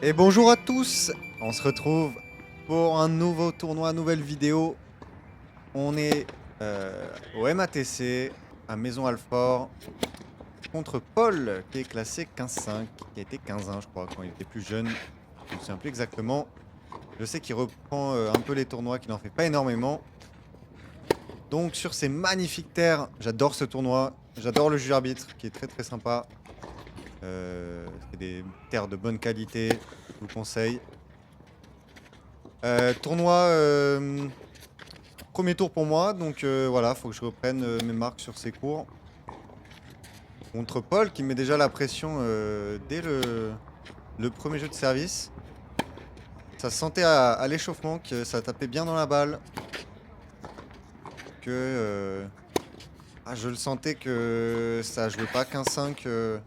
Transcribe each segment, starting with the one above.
Et bonjour à tous, on se retrouve pour un nouveau tournoi, nouvelle vidéo. On est au MATC, à Maison Alfort, contre Paul, qui est classé 15-5, qui a été 15-1 je crois, quand il était plus jeune. Je ne me souviens plus exactement. Je sais qu'il reprend un peu les tournois, qu'il n'en fait pas énormément. Donc sur ces magnifiques terres, j'adore ce tournoi, j'adore le jeu arbitre, qui est très très sympa. C'est des terres de bonne qualité, je vous le conseille. Tournoi premier tour pour moi, donc voilà, faut que je reprenne mes marques sur ces cours. Contre Paul qui met déjà la pression dès le premier jeu de service. Ça se sentait à l'échauffement que ça tapait bien dans la balle. Que je le sentais que ça jouait pas 15-5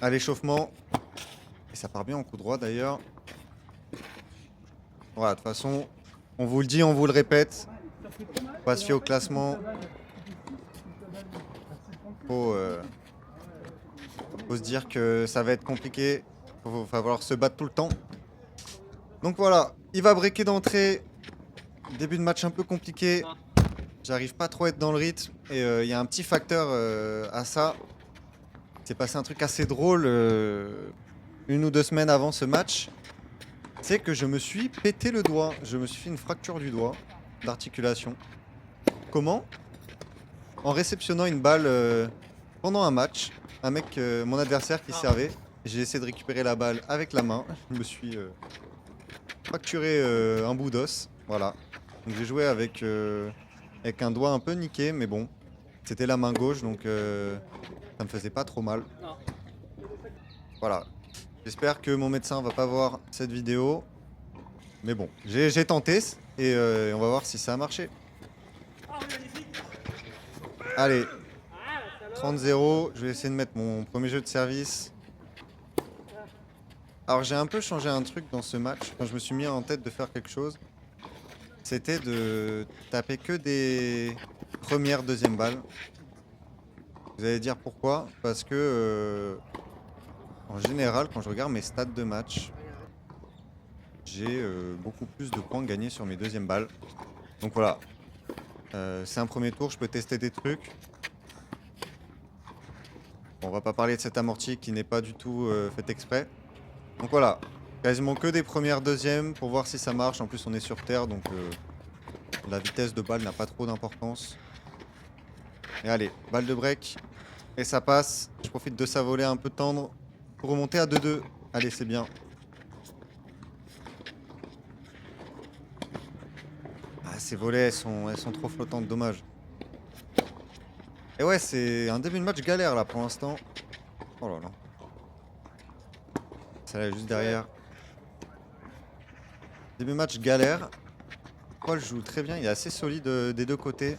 à l'échauffement. Et ça part bien en coup droit d'ailleurs. Voilà, de toute façon, on vous le dit, on vous le répète. Faut pas se fier au classement. Faut se dire que ça va être compliqué. Va falloir se battre tout le temps. Donc voilà, il va breaker d'entrée. Début de match un peu compliqué. J'arrive pas trop à être dans le rythme. Et il y a un petit facteur à ça. C'est passé un truc assez drôle 1 ou 2 semaines avant ce match. C'est que je me suis pété le doigt. Je me suis fait une fracture du doigt d'articulation. Comment? En réceptionnant une balle pendant un match. Un mec, mon adversaire qui servait. J'ai essayé de récupérer la balle avec la main. Je me suis fracturé un bout d'os. Voilà. Donc j'ai joué avec un doigt un peu niqué, mais bon. C'était la main gauche, donc ça me faisait pas trop mal. Voilà. J'espère que mon médecin va pas voir cette vidéo. Mais bon, j'ai tenté et on va voir si ça a marché. Allez. 30-0. Je vais essayer de mettre mon premier jeu de service. Alors j'ai un peu changé un truc dans ce match. Quand je me suis mis en tête de faire quelque chose, c'était de taper que des premières, deuxièmes balles. Vous allez dire pourquoi? Parce que en général, quand je regarde mes stats de match, j'ai beaucoup plus de points gagnés sur mes deuxièmes balles. Donc voilà. C'est un premier tour, je peux tester des trucs. Bon, on va pas parler de cet amorti qui n'est pas du tout fait exprès. Donc voilà, quasiment que des premières, deuxièmes pour voir si ça marche. En plus, on est sur terre, donc la vitesse de balle n'a pas trop d'importance. Et allez, balle de break. Et ça passe. Je profite de sa volée un peu tendre pour remonter à 2-2. Allez, c'est bien. Ah, ces volées, elles sont trop flottantes, dommage. Et ouais, c'est un début de match galère là pour l'instant. Oh là là. Ça là juste derrière. Début de match galère. Paul joue très bien, il est assez solide des deux côtés.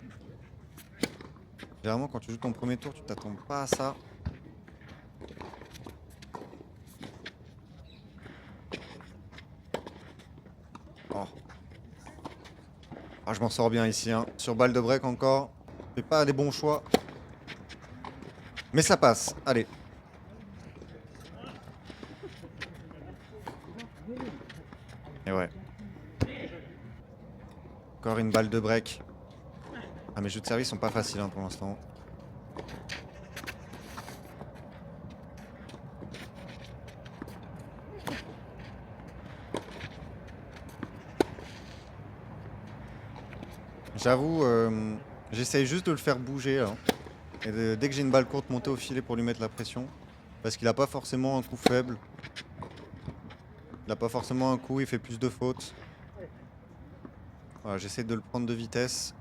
Généralement quand tu joues ton premier tour, tu t'attends pas à ça. Oh. Ah, je m'en sors bien ici, hein. Sur balle de break encore. Je fais pas les bons choix. Mais ça passe, allez. Et ouais. Encore une balle de break. Ah, mes jeux de service sont pas faciles hein, pour l'instant. J'avoue, j'essaye juste de le faire bouger là. Et dès que j'ai une balle courte, monter au filet pour lui mettre la pression. Parce qu'il a pas forcément un coup faible. Il a pas forcément un coup, il fait plus de fautes. Voilà, j'essaie de le prendre de vitesse.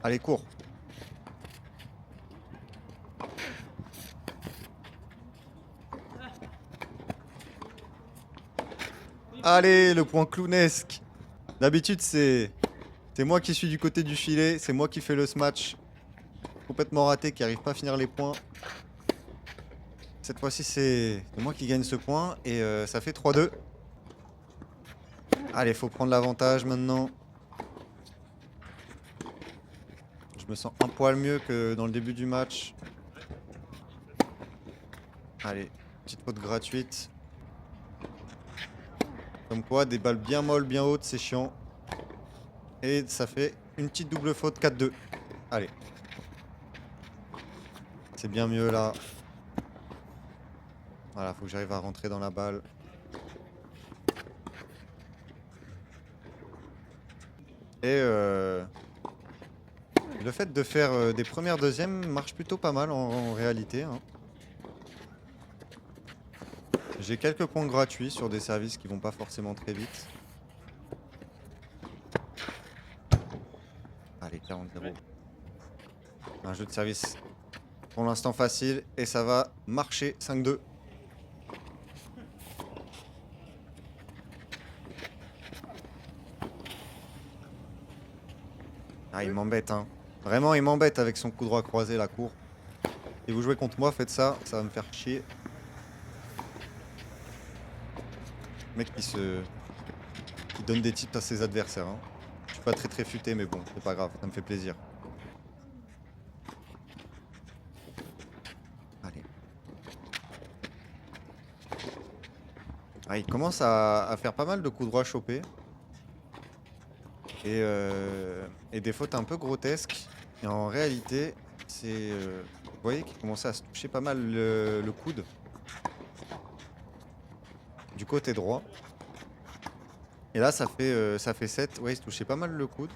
Allez, cours. Allez, le point clownesque. D'habitude, c'est moi qui suis du côté du filet. C'est moi qui fais le smash complètement raté, qui arrive pas à finir les points. Cette fois-ci, c'est moi qui gagne ce point. Et ça fait 3-2. Allez, faut prendre l'avantage maintenant. Je me sens un poil mieux que dans le début du match. Allez, petite faute gratuite. Comme quoi, des balles bien molles, bien hautes, c'est chiant. Et ça fait une petite double faute, 4-2. Allez. C'est bien mieux là. Voilà, faut que j'arrive à rentrer dans la balle. Et le fait de faire des premières deuxièmes marche plutôt pas mal en réalité, hein. J'ai quelques points gratuits sur des services qui vont pas forcément très vite. Allez, 40-0. Un jeu de service pour l'instant facile et ça va marcher, 5-2. Ah, il m'embête, hein. Vraiment, il m'embête avec son coup droit croisé, la cour. Si vous jouez contre moi, faites ça, ça va me faire chier. Le mec qui donne des tips à ses adversaires, hein. Je suis pas très futé, mais bon, c'est pas grave, ça me fait plaisir. Allez. Ah, il commence à faire pas mal de coups droits chopés. Et des fautes un peu grotesques. Et en réalité, c'est... vous voyez qu'il commençait à se toucher pas mal le coude. Du côté droit. Et là, ça fait 7. Ouais, il se touchait pas mal le coude.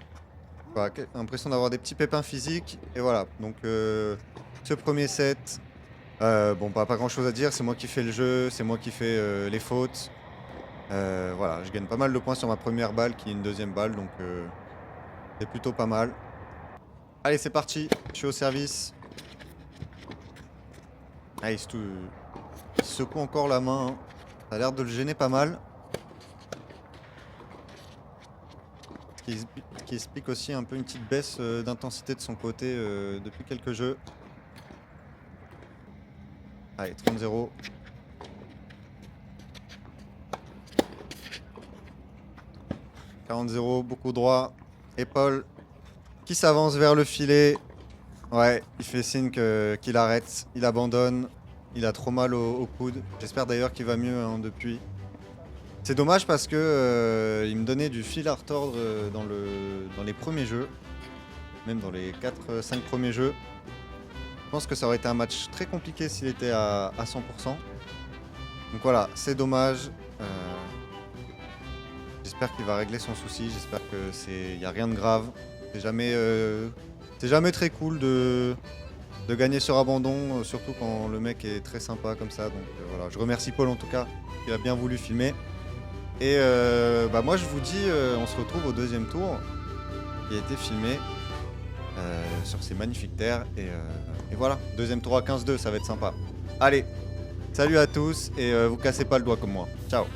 Voilà, l'impression d'avoir des petits pépins physiques. Et voilà, donc ce premier set... bon, pas grand chose à dire, c'est moi qui fais le jeu, c'est moi qui fais les fautes. Voilà, je gagne pas mal de points sur ma première balle qui est une deuxième balle, donc c'est plutôt pas mal. Allez, c'est parti, je suis au service. Ah, il se secoue encore la main, hein. Ça a l'air de le gêner pas mal. Ce qui explique aussi un peu une petite baisse d'intensité de son côté depuis quelques jeux. Allez, 30-0. « 40-0, beaucoup droit. Épaule qui s'avance vers le filet. Ouais, il fait signe qu'il arrête. Il abandonne. Il a trop mal au coude. J'espère d'ailleurs qu'il va mieux, hein, depuis. C'est dommage parce que il me donnait du fil à retordre dans les premiers jeux. Même dans les 4-5 premiers jeux. Je pense que ça aurait été un match très compliqué s'il était à 100%. Donc voilà, c'est dommage. J'espère qu'il va régler son souci. J'espère qu'il n'y a rien de grave. C'est jamais très cool de gagner sur abandon, surtout quand le mec est très sympa comme ça. Donc voilà, je remercie Paul en tout cas, qui a bien voulu filmer. Et bah moi je vous dis, on se retrouve au deuxième tour, qui a été filmé sur ces magnifiques terres. Et voilà, deuxième tour à 15-2, ça va être sympa. Allez, salut à tous et vous cassez pas le doigt comme moi. Ciao.